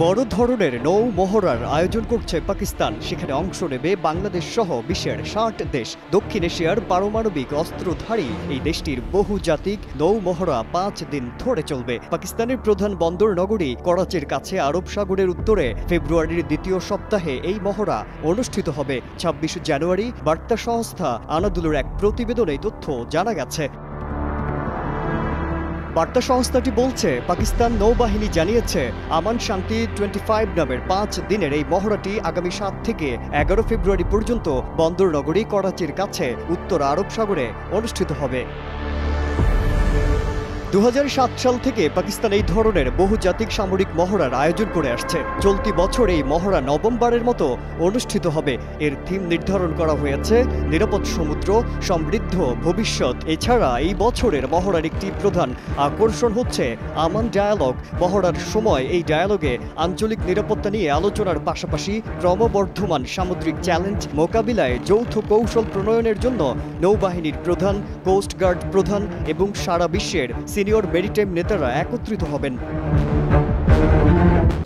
বড় ধরনের নৌ মহড়ার আয়োজন করছে পাকিস্তান। সেখানে অংশ নেবে বাংলাদেশ সহ বিশ্বের ৬০ দেশ। দক্ষিণ এশিয়ার পারমাণবিক অস্ত্রধারী এই দেশটির বহুজাতিক নৌ মহড়া ৫ দিন ধরে চলবে। পাকিস্তানের প্রধান বন্দর নগরী করাচির কাছে আরব সাগরের উত্তরে ফেব্রুয়ারির দ্বিতীয় সপ্তাহে এই মহড়া অনুষ্ঠিত হবে। ২৬ জানুয়ারি বার্তা সংস্থা আনাদুলুর এক প্রতিবেদনে এই তথ্য জানা গেছে। বার্তা সংস্থাটি বলছে, পাকিস্তান নৌবাহিনী জানিয়েছে আমান শান্তি 25 নামের ৫ দিনের এই মহড়াটি আগামী ৭ থেকে ১১ ফেব্রুয়ারি পর্যন্ত বন্দর নগরী করাচির কাছে উত্তর আরব সাগরে অনুষ্ঠিত হবে। ২০০৭ সাল থেকে পাকিস্তান এই ধরনের বহুজাতিক সামরিক মহড়ার আয়োজন করে আসছে। চলতি বছর এই মহড়া নবমবারের মতো অনুষ্ঠিত হবে। এর থিম নির্ধারণ করা হয়েছে নিরাপদ সমুদ্র, সমৃদ্ধ ভবিষ্যৎ। এছাড়া এই বছরের মহড়ার একটি প্রধান আকর্ষণ হচ্ছে আমান ডায়ালগ। মহড়ার সময় এই ডায়ালগে আঞ্চলিক নিরাপত্তা নিয়ে আলোচনার পাশাপাশি ক্রমবর্ধমান সামুদ্রিক চ্যালেঞ্জ মোকাবিলায় যৌথ কৌশল প্রণয়নের জন্য নৌবাহিনীর প্রধান, কোস্টগার্ড প্রধান এবং সারা বিশ্বের সিনিয়র মেরিটাইম নেতারা একত্রিত হবেন।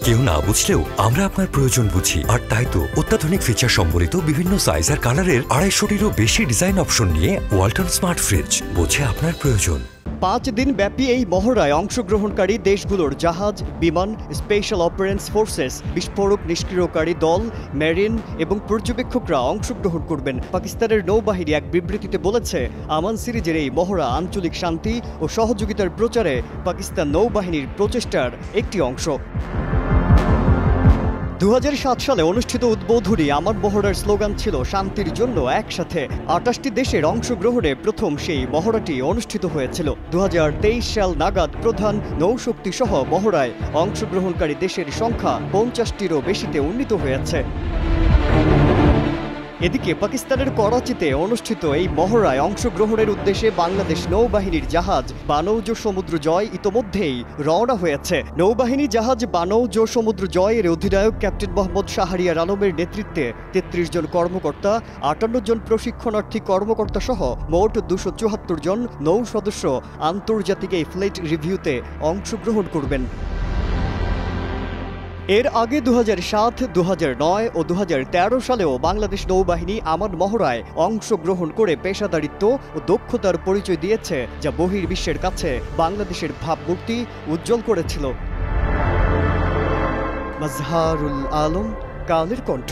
কেউ না বুঝলেও আমরা আপনার প্রয়োজন বুঝি, আর তাই তো অত্যাধুনিক ফিচার সম্বলিত বিভিন্ন সাইজ আর কালারের ২৫০টিরও বেশি ডিজাইন অপশন নিয়ে ওয়ালটন স্মার্ট ফ্রিজ বোঝে আপনার প্রয়োজন। ৫ দিন ব্যাপী এই মহড়ায় অংশগ্রহণকারী দেশগুলোর জাহাজ, বিমান, স্পেশাল অপারেন্স ফোর্সেস, বিস্ফোরক নিষ্ক্রিয়কারী দল, মেরিন এবং পর্যবেক্ষকরা অংশগ্রহণ করবেন। পাকিস্তানের নৌবাহিনী এক বিবৃতিতে বলেছে, আমান সিরিজের এই মহড়া আঞ্চলিক শান্তি ও সহযোগিতার প্রচারে পাকিস্তান নৌবাহিনীর প্রচেষ্টার একটি অংশ। ২০০৭ সালে অনুষ্ঠিত উদ্বোধনী আমান মহড়ার স্লোগান ছিল শান্তির জন্য একসাথে। ২৮টি দেশের অংশগ্রহণে প্রথম সেই মহড়াটি অনুষ্ঠিত হয়েছিল। ২০২৩ সাল নাগাদ প্রধান নৌশক্তি সহ মহড়ায় অংশগ্রহণকারী দেশের সংখ্যা ৫০টিরও বেশিতে উন্নীত হয়েছে। এদিকে পাকিস্তানের করাচিতে অনুষ্ঠিত এই মহড়ায় অংশগ্রহণের উদ্দেশ্যে বাংলাদেশ নৌবাহিনীর জাহাজ বানৌজ সমুদ্র জয় ইতোমধ্যেই রওনা হয়েছে। নৌবাহিনী জাহাজ বানৌজ সমুদ্র জয়ের অধিনায়ক ক্যাপ্টেন মোহাম্মদ শাহরিয়ার আলমের নেতৃত্বে ৩৩ জন কর্মকর্তা, ৫৮ জন প্রশিক্ষণার্থী কর্মকর্তা সহ মোট ২৭৪ জন নৌ সদস্য আন্তর্জাতিক এই ফ্লিট রিভিউতে অংশগ্রহণ করবেন। এর আগে ২০০৭, ২০০৯ ও ২০১৩ সালেও বাংলাদেশ নৌবাহিনী আমান মহড়ায় অংশগ্রহণ করে পেশাদারিত্ব ও দক্ষতার পরিচয় দিয়েছে, যা বহির্বিশ্বের কাছে বাংলাদেশের ভাবমূর্তি উজ্জ্বল করেছিল। মাজহারুল আলম, কালের কণ্ঠ।